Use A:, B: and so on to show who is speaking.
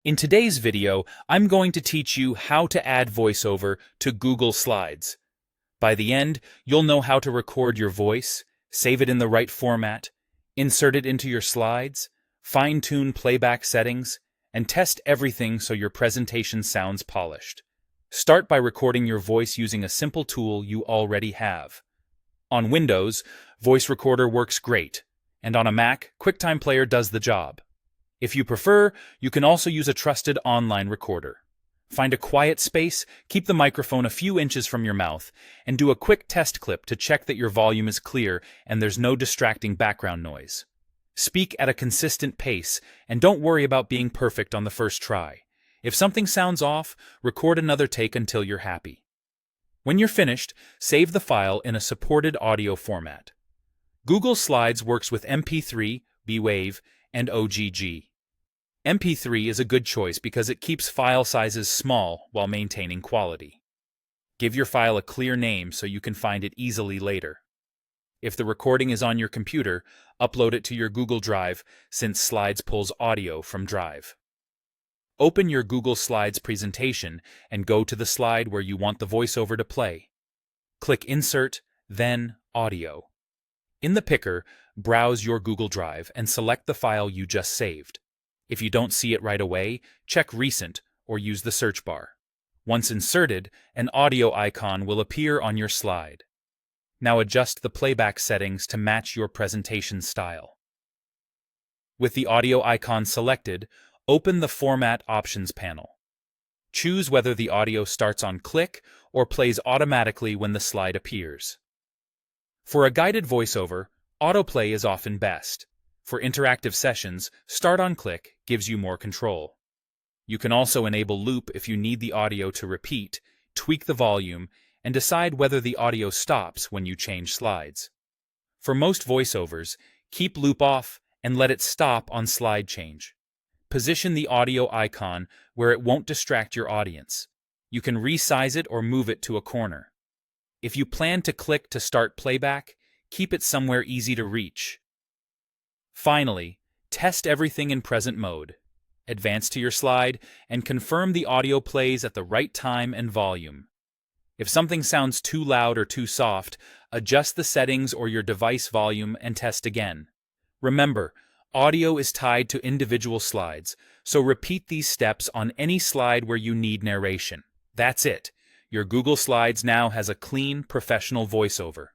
A: In today's video, I'm going to teach you how to add VoiceOver to Google Slides. By the end, you'll know how to record your voice, save it in the right format, insert it into your slides, fine-tune playback settings, and test everything so your presentation sounds polished. Start by recording your voice using a simple tool you already have. On Windows, Voice Recorder works great, and on a Mac, QuickTime Player does the job. If you prefer, you can also use a trusted online recorder. Find a quiet space, keep the microphone a few inches from your mouth, and do a quick test clip to check that your volume is clear and there's no distracting background noise. Speak at a consistent pace, and don't worry about being perfect on the first try. If something sounds off, record another take until you're happy. When you're finished, save the file in a supported audio format. Google Slides works with MP3, B-Wave, and OGG. MP3 is a good choice because it keeps file sizes small while maintaining quality. Give your file a clear name so you can find it easily later. If the recording is on your computer, upload it to your Google Drive since Slides pulls audio from Drive. Open your Google Slides presentation and go to the slide where you want the voiceover to play. Click Insert, then Audio. In the picker, browse your Google Drive and select the file you just saved. If you don't see it right away, check Recent or use the search bar. Once inserted, an audio icon will appear on your slide. Now adjust the playback settings to match your presentation style. With the audio icon selected, open the Format Options panel. Choose whether the audio starts on click or plays automatically when the slide appears. For a guided voiceover, autoplay is often best. For interactive sessions, start on click gives you more control. You can also enable loop if you need the audio to repeat, tweak the volume, and decide whether the audio stops when you change slides. For most voiceovers, keep loop off and let it stop on slide change. Position the audio icon where it won't distract your audience. You can resize it or move it to a corner. If you plan to click to start playback, keep it somewhere easy to reach. Finally, test everything in present mode. Advance to your slide and confirm the audio plays at the right time and volume. If something sounds too loud or too soft, adjust the settings or your device volume and test again. Remember, audio is tied to individual slides, so repeat these steps on any slide where you need narration. That's it. Your Google Slides now has a clean, professional voiceover.